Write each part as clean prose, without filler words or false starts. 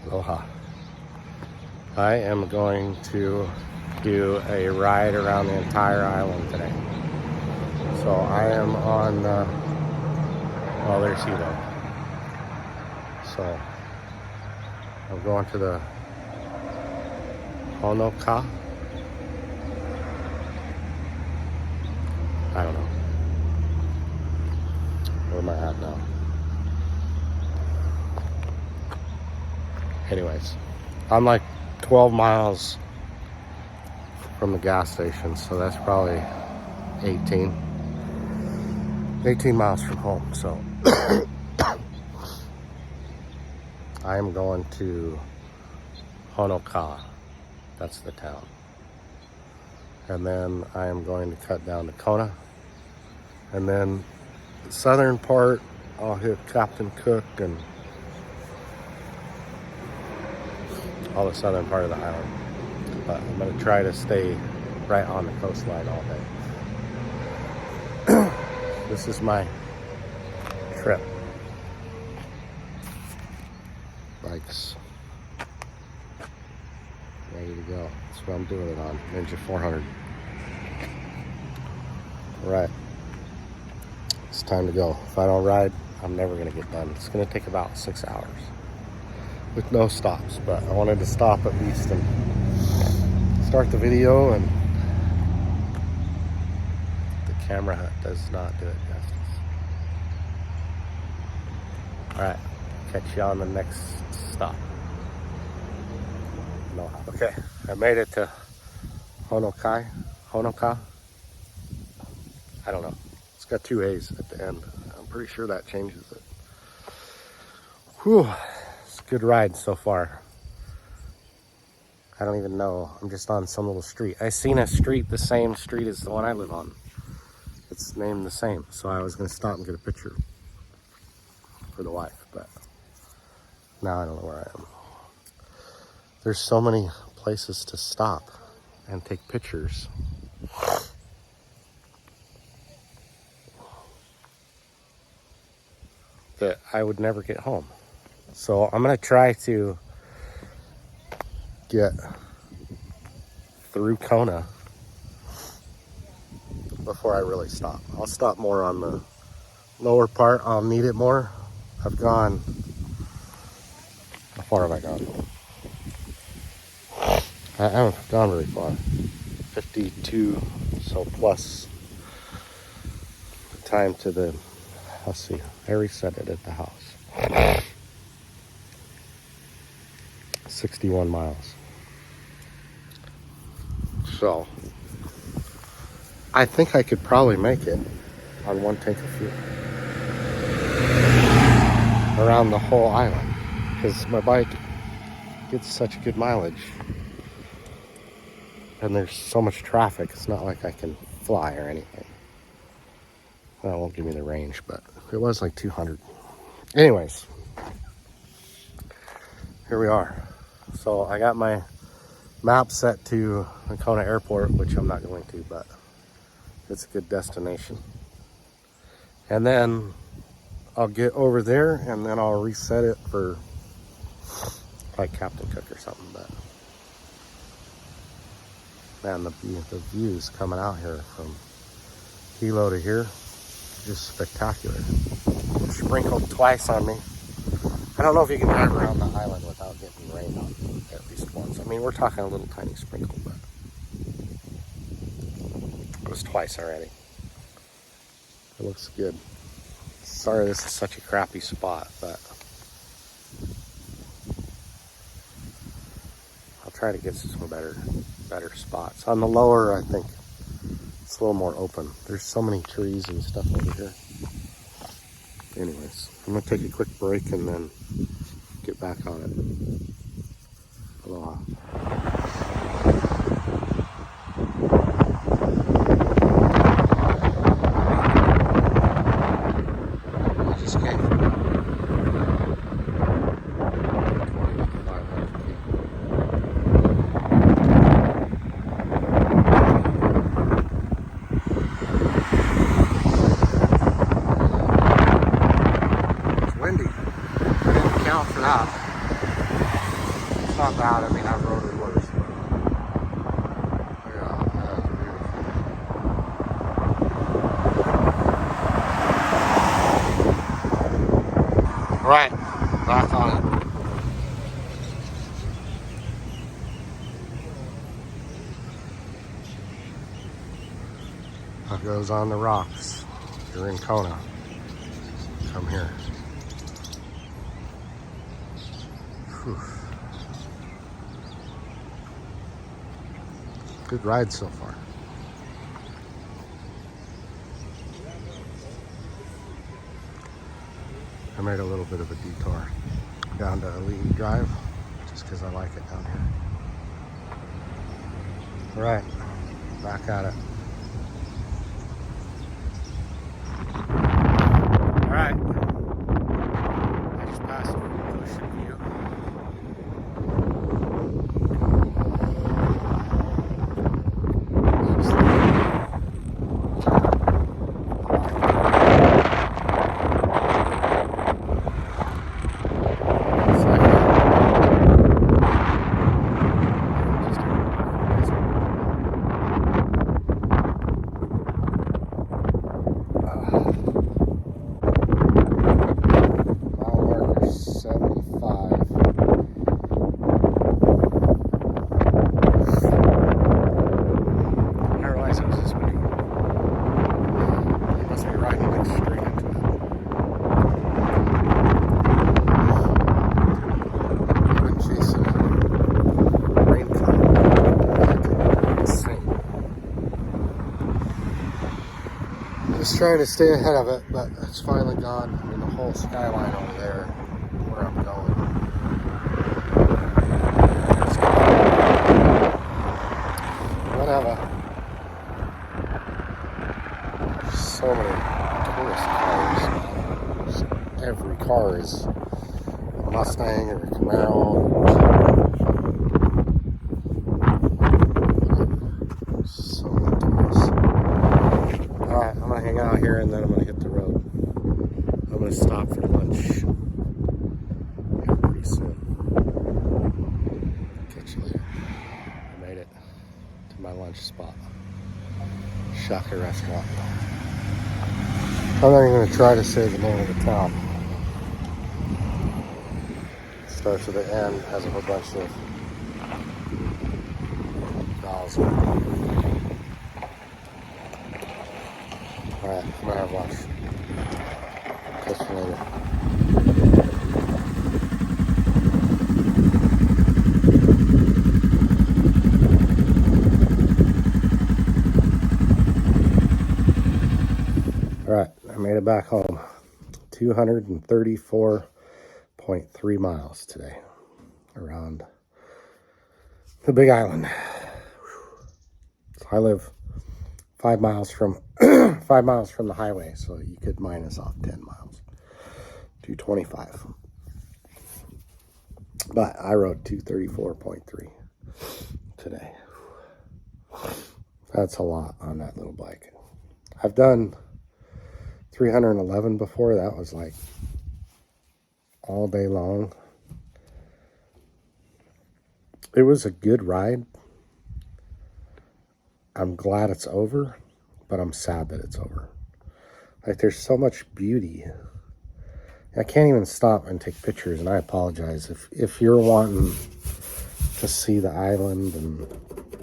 Aloha. I am going to do a ride around the entire island today. So I am on, oh, there's Hilo. So I'm going to the Honoka. I don't know. Where am I at now? Anyways, I'm like 12 miles from the gas station, so that's probably 18 miles from home. So I am going to Honoka. That's the town. And then I am going to cut down to Kona. And then the southern part, I'll hit Captain Cook and all the southern part of the island. But I'm going to try to stay right on the coastline all day. This is my trip. Bikes. Ready to go. That's what I'm doing it on. Ninja 400. Alright. It's time to go. If I don't ride, I'm never going to get done. It's going to take about 6 hours. With no stops. But I wanted to stop at least and start the video, and the camera does not do it justice. Alright. Catch you on the next stop. No. Okay, I made it to Honoka. I don't know. It's got 2 A's at the end. I'm pretty sure that changes it. Whew. It's a good ride so far. I don't even know. I'm just on some little street. I seen a street, the same street as the one I live on. It's named the same. So I was going to stop and get a picture for the wife, but now I don't know where I am. There's so many places to stop and take pictures. That I would never get home. So I'm gonna try to get through Kona before I really stop. I'll stop more on the lower part. I'll need it more. I've gone, how far have I gone? I haven't gone very far. 52, so plus the time to the, let's see, I already said it at the house. 61 miles. So, I think I could probably make it on one tank of fuel around the whole island, because my bike gets such good mileage. And there's so much traffic, it's not like I can fly or anything. That won't give me the range, but it was like 200. Anyways, here we are. So I got my map set to the Kona Airport, which I'm not going to, but it's a good destination. And then I'll get over there and then I'll reset it for like Captain Cook or something. But man, the views coming out here from Hilo to here, just spectacular. Sprinkled twice on me. I don't know if you can drive around the island without getting rained on at least once. I mean, we're talking a little tiny sprinkle, but it was twice already. It looks good. Sorry this is such a crappy spot, but I'll try to get to some better spots. On the lower, I think it's a little more open. There's so many trees and stuff over here. Anyways, I'm gonna take a quick break and then get back on it. Aloha. I just came from 2,500 feet. It's windy. I didn't count for that. not bad. I mean, I've rode it worse. But yeah, that's beautiful. All right, back on it. That goes on the rocks. You're in Kona. Come here. Whew. Good ride so far. I made a little bit of a detour down to Elite Drive just because I like it down here. All right, back at it. All right, I just passed Ocean View. Just trying to stay ahead of it, but it's finally gone. I mean, the whole skyline over there, where I'm going. Whatever. There's so many tourist cars. Every car is a Mustang or a Camaro. So many tourists. Alright, I'm gonna hang out here and then I'm gonna hit the road. I'm gonna stop for lunch here pretty soon. Catch you later. I made it to my lunch spot. Shaka restaurant. I'm not even gonna try to say the name of the town. Starts with the N, has a whole bunch of vowels. Alright, I'm gonna have lunch. Catch you later. Alright, I made it back home. 234.3 miles today around the Big Island. So I live 5 miles from 5 miles from the highway, so you could minus off 10 miles. 225. But I rode 234.3 today. That's a lot on that little bike. I've done 311 before. That was like all day long. It was a good ride. I'm glad it's over, but I'm sad that it's over. Like, there's so much beauty. I can't even stop and take pictures, and I apologize. If you're wanting to see the island and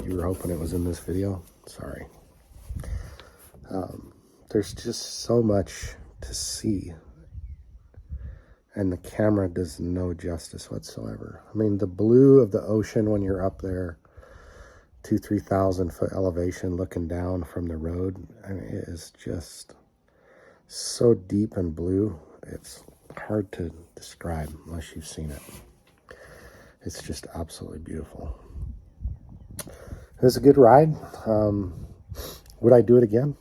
you were hoping it was in this video, sorry. There's just so much to see, and the camera does no justice whatsoever. I mean, the blue of the ocean when you're up there, 3,000 foot elevation looking down from the road, I mean, it is just so deep and blue. It's hard to describe unless you've seen it. It's just absolutely beautiful. It was a good ride. Would I do it again?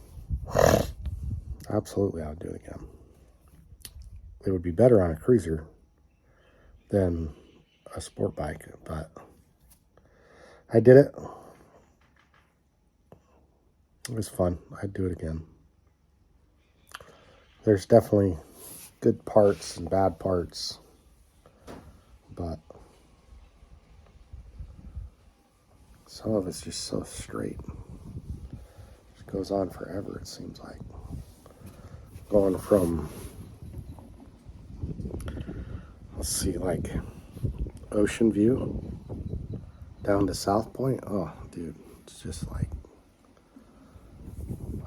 Absolutely, I would do it again. It would be better on a cruiser than a sport bike, but I did it. It was fun. I'd do it again. There's definitely good parts and bad parts, but Some of it's just so straight. It goes on forever, it seems like. Going from, let's see, like Ocean View down to South Point. Oh, dude, it's just like,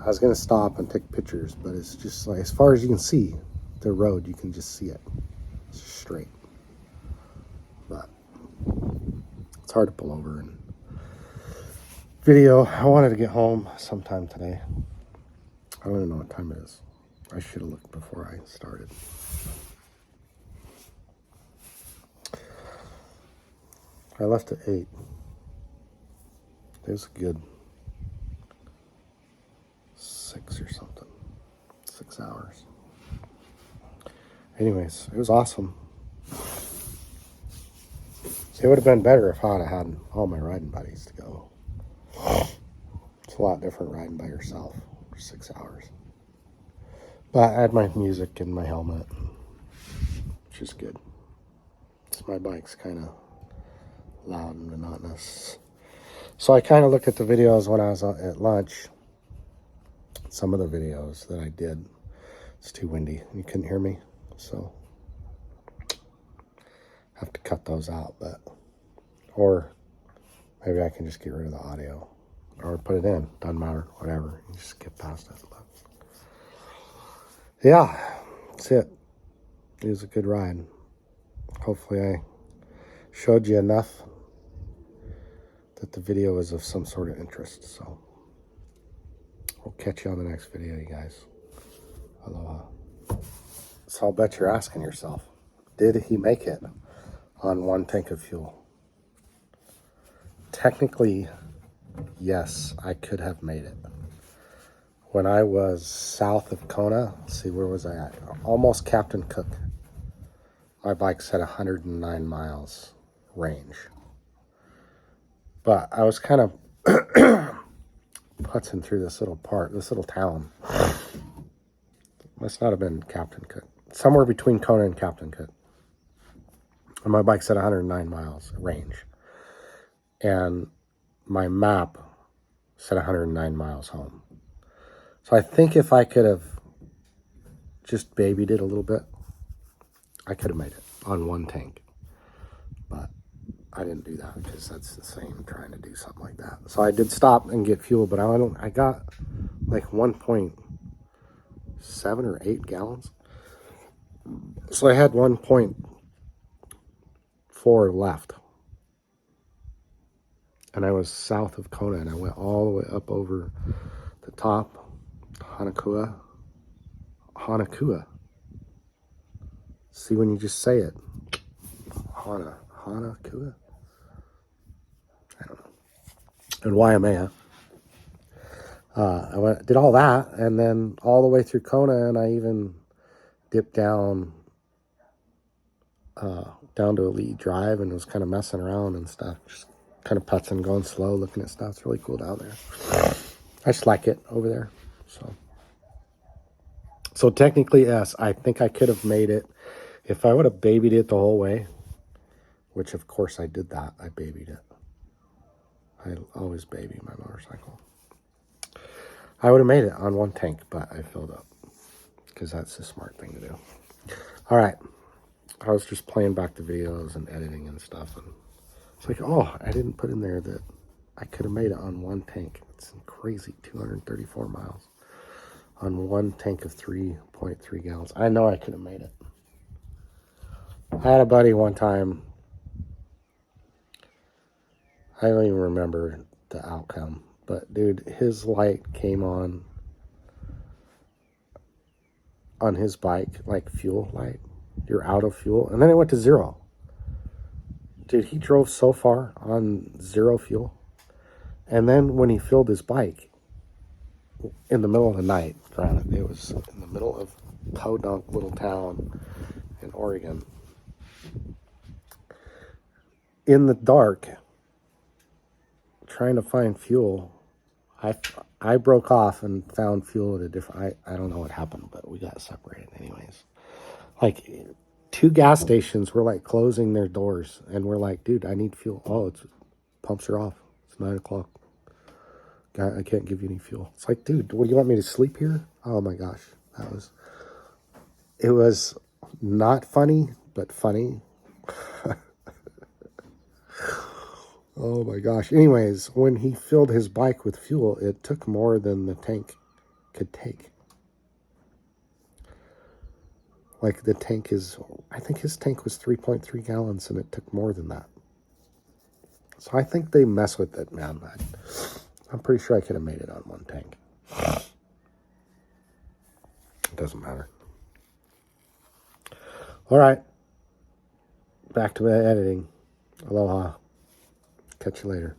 I was going to stop and take pictures, but it's just like, as far as you can see the road, you can just see it. It's just straight. But it's hard to pull over and video. I wanted to get home sometime today. I don't even know what time it is. I should have looked before I started. I left at 8. It was a good 6 or something. 6 hours. Anyways, it was awesome. It would have been better if I'd have had all my riding buddies to go. It's a lot different riding by yourself for 6 hours. But I had my music and my helmet, which is good. So my bike's kind of loud and monotonous. So I kind of looked at the videos when I was at lunch. Some of the videos that I did, it's too windy. You couldn't hear me, so have to cut those out. But or maybe I can just get rid of the audio or put it in. Doesn't matter, whatever. You just skip past it. But yeah, that's it. It was a good ride. Hopefully I showed you enough that the video is of some sort of interest. So we'll catch you on the next video, you guys. Aloha. So I'll bet you're asking yourself, did he make it on 1 tank of fuel? Technically, yes, I could have made it. When I was south of Kona, let's see, where was I at? Almost Captain Cook. My bike said 109 miles range. But I was kind of putzing through this little town. Must not have been Captain Cook. Somewhere between Kona and Captain Cook. And my bike said 109 miles range. And my map said 109 miles home. So I think if I could have just babied it a little bit, I could have made it on 1 tank. But I didn't do that because that's the same trying to do something like that. So I did stop and get fuel, but I got like 1.7 or 8 gallons. So I had 1.4 left. And I was south of Kona, and I went all the way up over the top, Hanakua. See, when you just say it, Hanakua? I don't know. And Waimea. I did all that, and then all the way through Kona, and I even dipped down to Elite Drive, and was kind of messing around and stuff, just kind of putzing, going slow, looking at stuff. It's really cool down there. I just like it over there. So technically, yes, I think I could have made it if I would have babied it the whole way, which of course I did that. I babied it. I always baby my motorcycle. I would have made it on 1 tank, but I filled up because that's the smart thing to do. All right. I was just playing back the videos and editing and stuff, and it's like, oh, I didn't put in there that I could have made it on 1 tank. It's crazy, 234 miles on 1 tank of 3.3 gallons. I know I could have made it. I had a buddy one time, I don't even remember the outcome, but dude, his light came on his bike, like fuel light. You're out of fuel, and then it went to 0. Dude, he drove so far on 0 fuel. And then when he filled his bike in the middle of the night, granted, it was in the middle of Podunk little town in Oregon, in the dark, trying to find fuel, I broke off and found fuel at a different, I don't know what happened, but we got separated anyways. Like 2 gas stations were like closing their doors, and we're like, dude, I need fuel. Oh, it's pumps are off. It's 9 o'clock. I can't give you any fuel. It's like, dude, what do you want me to sleep here? Oh my gosh. It was not funny, but funny. Oh my gosh. Anyways, when he filled his bike with fuel, it took more than the tank could take. Like the tank is, I think his tank was 3.3 gallons and it took more than that. So I think they mess with it, man. I'm pretty sure I could have made it on one tank. It doesn't matter. All right. Back to my editing. Aloha. Catch you later.